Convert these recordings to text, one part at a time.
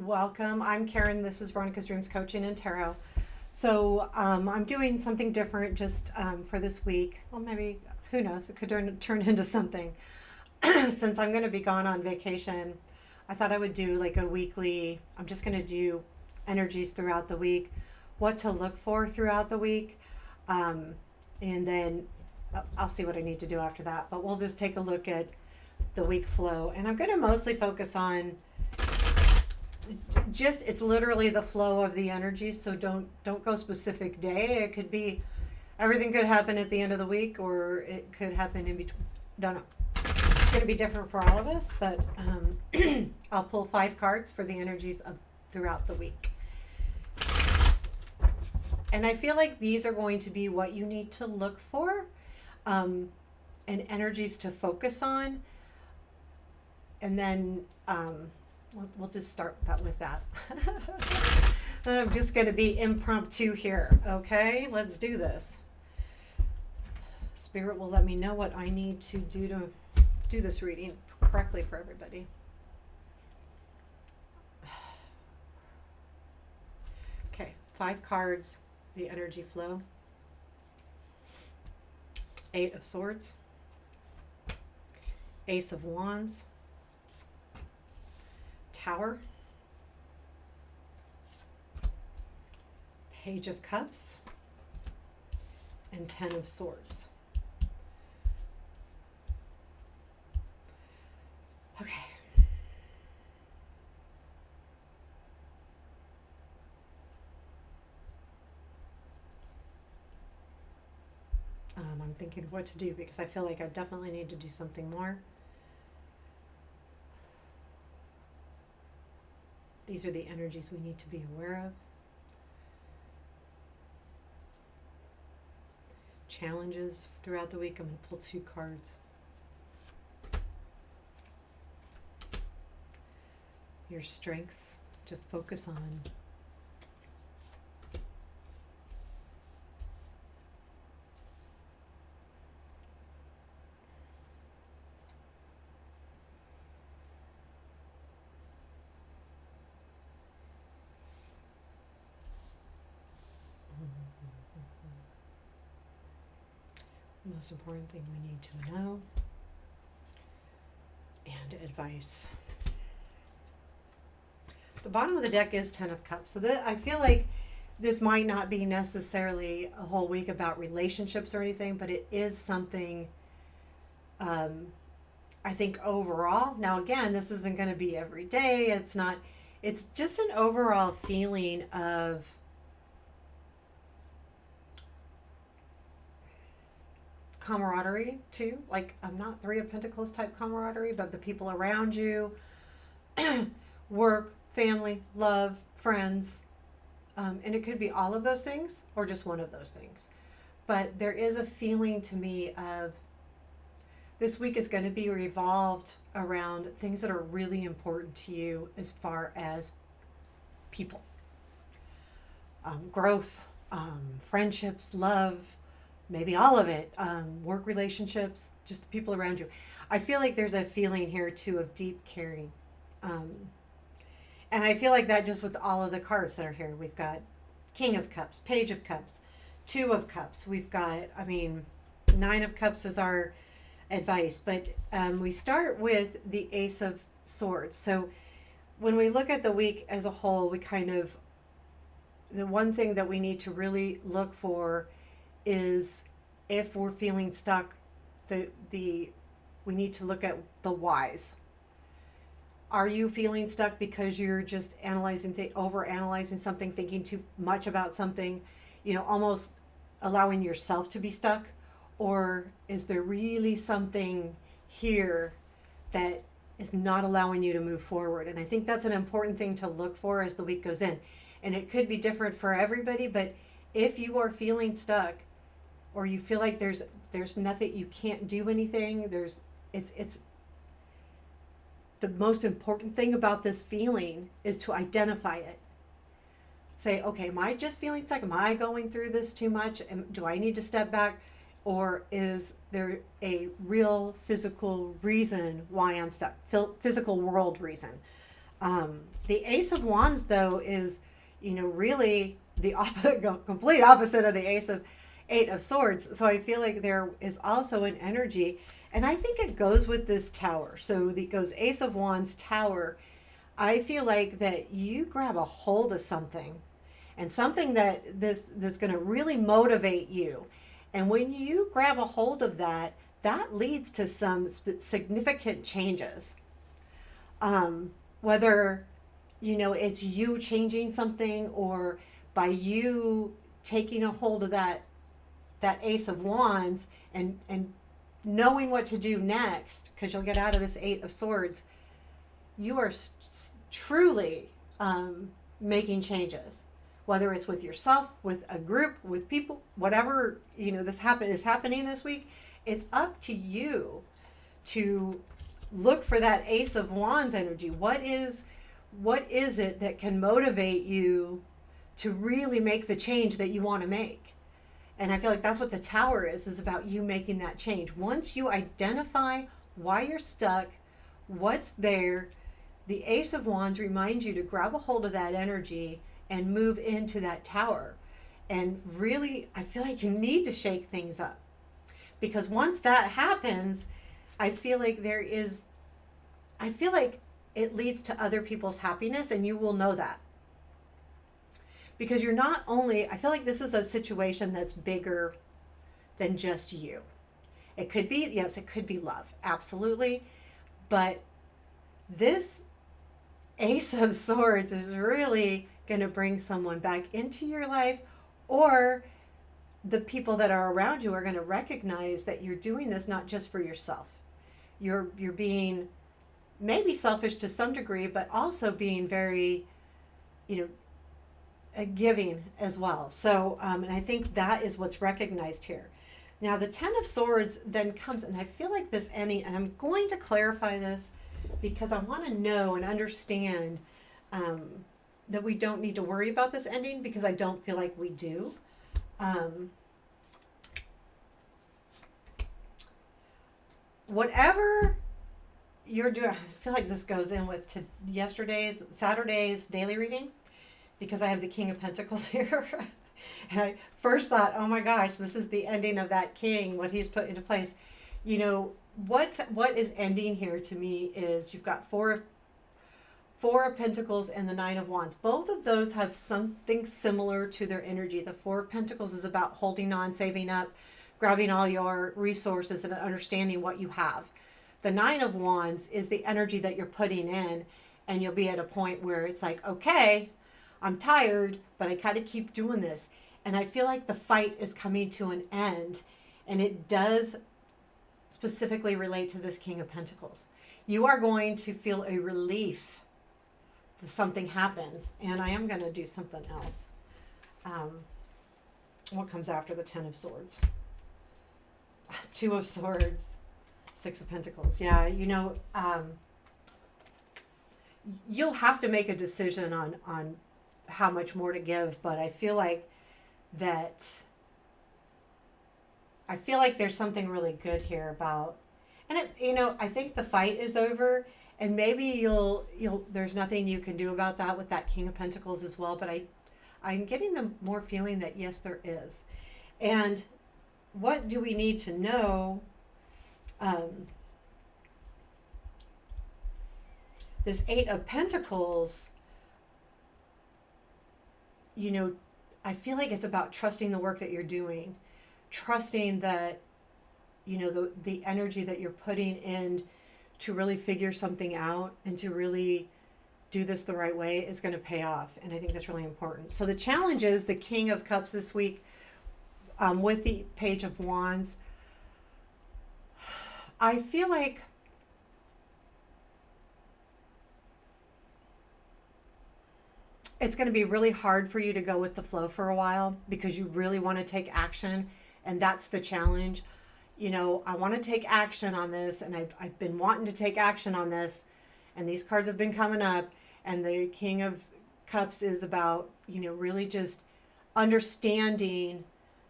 Welcome. I'm Karen. This is Veronica's Dreams Coaching and Tarot. So I'm doing something different just for this week. Well, maybe, who knows, it could turn into something. Since I'm going to be gone on vacation, I thought I would do like a weekly, I'm just going to do energies throughout the week, what to look for throughout the week. And then I'll see what I need to do after that. But we'll just take a look at the week flow. And I'm going to mostly focus on it's literally the flow of the energy. So don't go specific day. It could be, everything could happen at the end of the week, or it could happen in between. Don't know. It's going to be different for all of us, but I'll pull 5 cards for the energies of throughout the week. And I feel like these are going to be what you need to look for, and energies to focus on. And then we'll just start with that. I'm just going to be impromptu here. Okay, let's do this. Spirit will let me know what I need to do this reading correctly for everybody. Okay, 5 cards, the energy flow. 8 of Swords. Ace of Wands. Tower. Page of Cups. And 10 of Swords. Okay. I'm thinking of what to do because I feel like I definitely need to do something more. These are the energies we need to be aware of. Challenges throughout the week. I'm going to pull 2 cards. Your strengths to focus on. Most important thing we need to know, and advice. The bottom of the deck is 10 of Cups. So I feel like this might not be necessarily a whole week about relationships or anything, but it is something, I think overall. Now again, this isn't going to be every day. It's just an overall feeling of camaraderie too. Like, I'm not 3 of Pentacles type camaraderie, but the people around you, work, family, love, friends, and it could be all of those things or just one of those things. But there is a feeling to me of this week is going to be revolved around things that are really important to you as far as people, growth, friendships, love, maybe all of it, work relationships, just the people around you. I feel like there's a feeling here too of deep caring. And I feel like that just with all of the cards that are here. We've got King of Cups, Page of Cups, 2 of Cups. We've got, 9 of Cups is our advice. But we start with the Ace of Swords. So when we look at the week as a whole, the one thing that we need to really look for is if we're feeling stuck, we need to look at the whys. Are you feeling stuck because you're just overanalyzing something, thinking too much about something, almost allowing yourself to be stuck? Or is there really something here that is not allowing you to move forward? And I think that's an important thing to look for as the week goes in. And it could be different for everybody, but if you are feeling stuck or you feel like there's nothing, you can't do anything, it's the most important thing about this feeling is to identify it. Say, okay, am I just feeling stuck? Am I going through this too much? Do I need to step back? Or is there a real physical reason why I'm stuck? Physical world reason. The Ace of Wands, though, is, really the complete opposite of the Eight of Swords. So I feel like there is also an energy, and I think it goes with this Tower. So it goes Ace of Wands, Tower. I feel like that you grab a hold of something, and something that's going to really motivate you. And when you grab a hold of that, that leads to some significant changes. Whether it's you changing something, or by you taking a hold of that Ace of Wands and knowing what to do next, because you'll get out of this Eight of Swords, you are truly making changes, whether it's with yourself, with a group, with people, whatever is happening this week. It's up to you to look for that Ace of Wands energy. What is it that can motivate you to really make the change that you want to make? And I feel like that's what the Tower is about, you making that change. Once you identify why you're stuck, what's there, the Ace of Wands reminds you to grab a hold of that energy and move into that Tower. And really, I feel like you need to shake things up. Because once that happens, I feel like it leads to other people's happiness, and you will know that. Because you're not only, I feel like this is a situation that's bigger than just you. It could be, yes, it could be love, absolutely. But this Ace of Swords is really going to bring someone back into your life, or the people that are around you are going to recognize that you're doing this not just for yourself. You're being maybe selfish to some degree, but also being very, giving as well. So, and I think that is what's recognized here. Now, the Ten of Swords then comes, and I feel like this ending, and I'm going to clarify this because I want to know and understand that we don't need to worry about this ending, because I don't feel like we do. Whatever you're doing, I feel like this goes in with Saturday's daily reading, because I have the King of Pentacles here. And I first thought, oh my gosh, this is the ending of that king, what he's put into place. What is ending here to me is you've got four of Pentacles and the Nine of Wands. Both of those have something similar to their energy. The Four of Pentacles is about holding on, saving up, grabbing all your resources and understanding what you have. The Nine of Wands is the energy that you're putting in, and you'll be at a point where it's like, okay, I'm tired, but I gotta keep doing this. And I feel like the fight is coming to an end, and it does specifically relate to this King of Pentacles. You are going to feel a relief that something happens, and I am going to do something else. What comes after the Ten of Swords? Two of Swords, Six of Pentacles. Yeah, you'll have to make a decision on how much more to give, but I feel like there's something really good here about, and I think the fight is over, and maybe you'll there's nothing you can do about that with that King of Pentacles as well, but I'm getting the more feeling that yes, there is. And what do we need to know? This Eight of Pentacles, I feel like it's about trusting the work that you're doing, trusting that, the energy that you're putting in to really figure something out and to really do this the right way is going to pay off. And I think that's really important. So the challenge is the King of Cups this week, with the Page of Wands. I feel like it's going to be really hard for you to go with the flow for a while, because you really want to take action. And that's the challenge. I want to take action on this, and I've been wanting to take action on this, and these cards have been coming up, and the King of Cups is about, really just understanding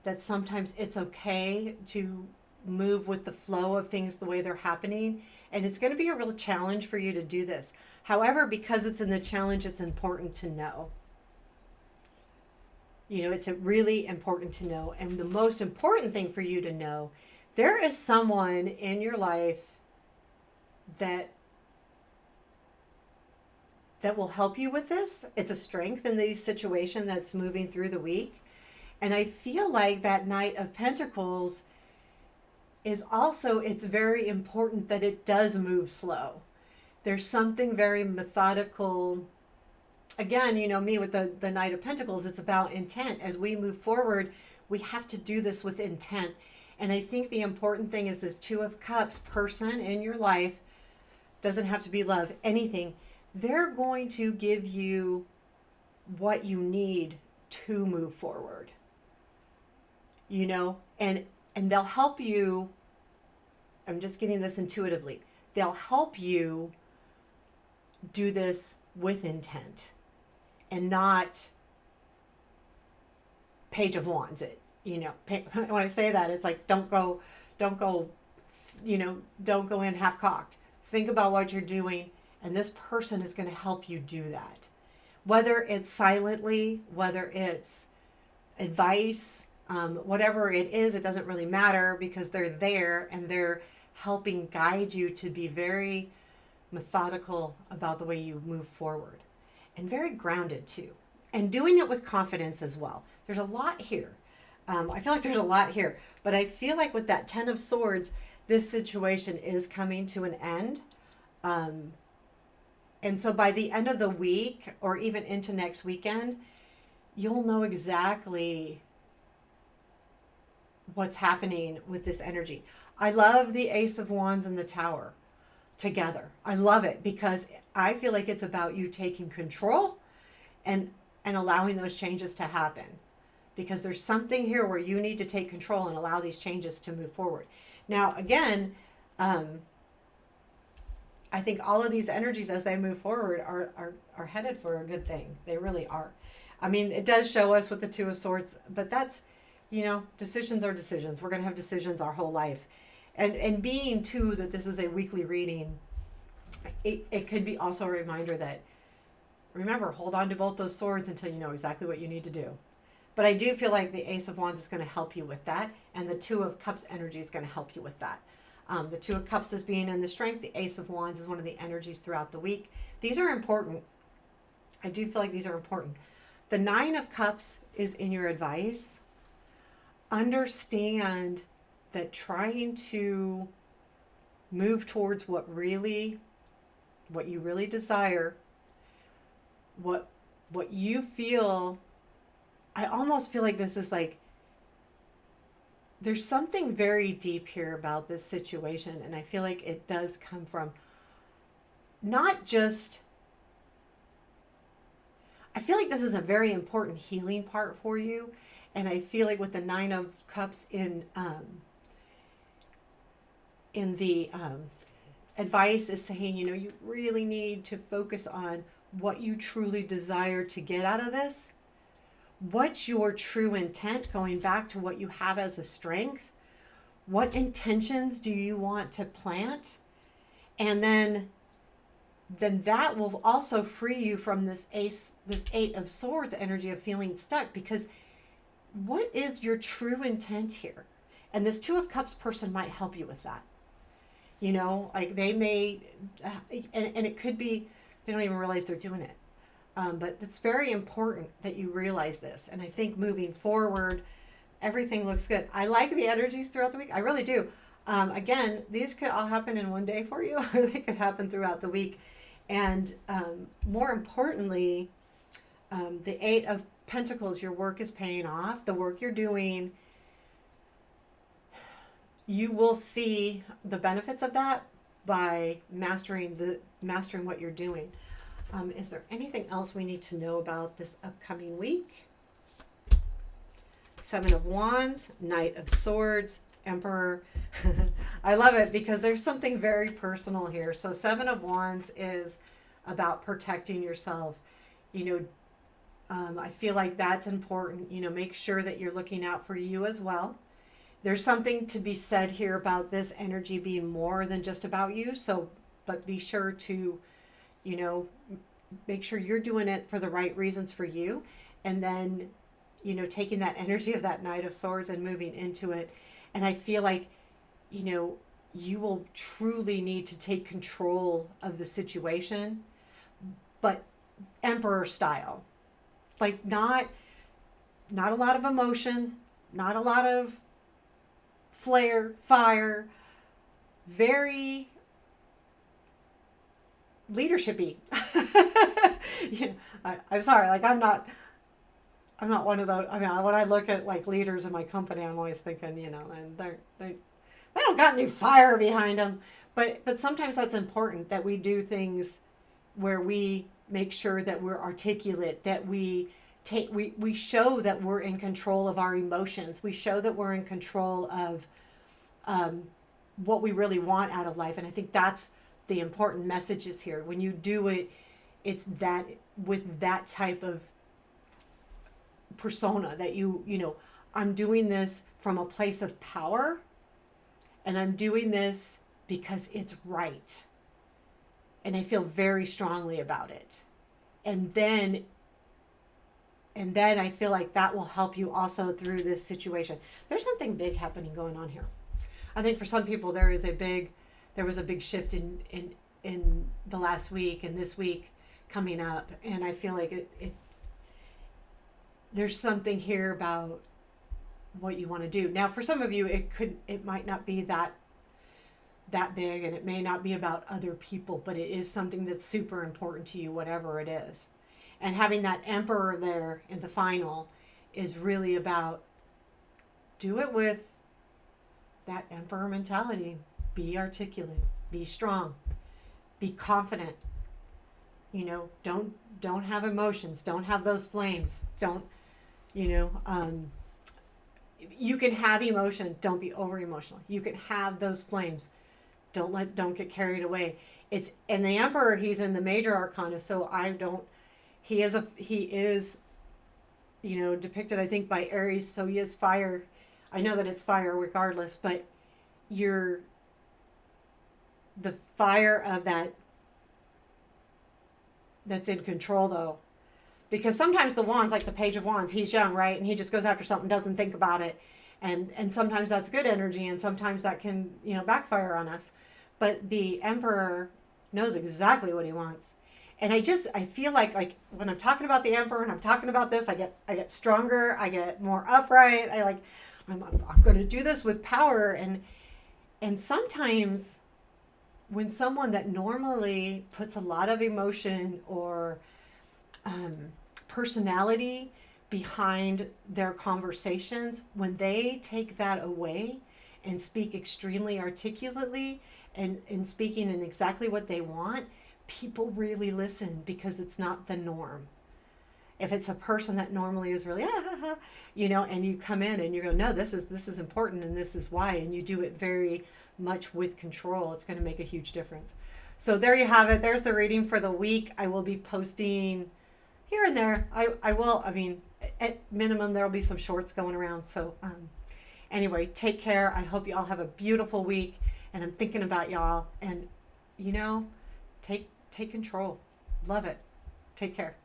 that sometimes it's okay to move with the flow of things the way they're happening. And it's going to be a real challenge for you to do this. However, because it's in the challenge, it's important to know. You know, it's really important to know. And the most important thing for you to know, there is someone in your life that will help you with this. It's a strength in the situation that's moving through the week. And I feel like that Knight of Pentacles is also, it's very important that it does move slow. There's something very methodical. Again, you know, me with the Knight of Pentacles, it's about intent. As we move forward, we have to do this with intent. And I think the important thing is this Two of Cups person in your life, doesn't have to be love, anything. They're going to give you what you need to move forward. You know, and they'll help you. I'm just getting this intuitively. They'll help you do this with intent and not Page of Wands it. You know, when I say that, it's like, don't go, you know, don't go in half cocked. Think about what you're doing, and this person is going to help you do that. Whether it's silently, whether it's advice, whatever it is, it doesn't really matter, because they're there and they're helping guide you to be very methodical about the way you move forward, and very grounded too, and doing it with confidence as well. There's a lot here. I feel like there's a lot here, but I feel like with that Ten of Swords, this situation is coming to an end. And so by the end of the week, or even into next weekend, you'll know exactly what's happening with this energy. I love the Ace of Wands and the Tower together. I love it because I feel like it's about you taking control and allowing those changes to happen. Because there's something here where you need to take control and allow these changes to move forward. Now, again, I think all of these energies as they move forward are headed for a good thing. They really are. I mean, it does show us with the Two of Swords, but that's, you know, decisions are decisions. We're going to have decisions our whole life. And being too that this is a weekly reading, it could be also a reminder that, remember, hold on to both those swords until you know exactly what you need to do. But I do feel like the Ace of Wands is going to help you with that. And the Two of Cups energy is going to help you with that. The Two of Cups is being in the strength. The Ace of Wands is one of the energies throughout the week. These are important. I do feel like these are important. The Nine of Cups is in your advice. Understand that trying to move towards what you really desire, what you feel, I almost feel like this is like, there's something very deep here about this situation. And I feel like it does come from not just, I feel like this is a very important healing part for you. And I feel like with the Nine of Cups in the advice is saying, you know, you really need to focus on what you truly desire to get out of this. What's your true intent, going back to what you have as a strength? What intentions do you want to plant? And then that will also free you from this Eight of Swords energy of feeling stuck, because what is your true intent here? And this Two of Cups person might help you with that. You know, like they may, and it could be, they don't even realize they're doing it. But it's very important that you realize this. And I think moving forward, everything looks good. I like the energies throughout the week. I really do. Again, these could all happen in one day for you, or they could happen throughout the week. And more importantly, the Eight of Pentacles, your work is paying off. The work you're doing, you will see the benefits of that by mastering what you're doing. Is there anything else we need to know about this upcoming week? Seven of Wands, Knight of Swords, Emperor. I love it because there's something very personal here. So Seven of Wands is about protecting yourself. You know, I feel like that's important. You know, make sure that you're looking out for you as well. there's something to be said here about this energy being more than just about you. So, but be sure to, you know, make sure you're doing it for the right reasons for you. And then, you know, taking that energy of that Knight of Swords and moving into it. And I feel like, you know, you will truly need to take control of the situation, but emperor style. Like not a lot of emotion, not a lot of fire, very leadershipy. I'm sorry, like I'm not one of those. I mean, when I look at like leaders in my company, I'm always thinking, you know, and they don't got any fire behind them. But sometimes that's important that we do things where we make sure that we're articulate, that we show that we're in control of our emotions. We show that we're in control of what we really want out of life. And I think that's the important messages here. When you do it, it's that with that type of persona that you know, I'm doing this from a place of power, and I'm doing this because it's right. And I feel very strongly about it. And then I feel like that will help you also through this situation. There's something big happening going on here. I think for some people there was a big shift in the last week and this week coming up, and I feel like it there's something here about what you want to do. Now, for some of you, it might not be that big, and it may not be about other people, but it is something that's super important to you, whatever it is. And having that emperor there in the final is really about, do it with that emperor mentality. Be articulate, be strong, be confident. You know, don't have emotions, don't have those flames, don't, you know, you can have emotion, don't be over emotional. You can have those flames. Don't get carried away. And the emperor, he's in the major arcana, so he is, you know, depicted, I think, by Aries, so he is fire. I know that it's fire regardless, but the fire of that's in control, though. Because sometimes the wands, like the Page of Wands, he's young, right? And he just goes after something, doesn't think about it. And sometimes that's good energy, and sometimes that can, you know, backfire on us. But the Emperor knows exactly what he wants. And I feel like when I'm talking about the Emperor and I'm talking about this, I get stronger, I get more upright. I'm going to do this with power. And sometimes when someone that normally puts a lot of emotion or personality behind their conversations, when they take that away and speak extremely articulately and speaking in exactly what they want, people really listen because it's not the norm. If it's a person that normally is really, you know, and you come in and you go, no, this is important and this is why, and you do it very much with control, it's going to make a huge difference. So there you have it. There's the reading for the week. I will be posting here and there. I will, I mean, at minimum, there'll be some shorts going around. So anyway, take care. I hope you all have a beautiful week, and I'm thinking about y'all, and, you know, take control. Love it. Take care.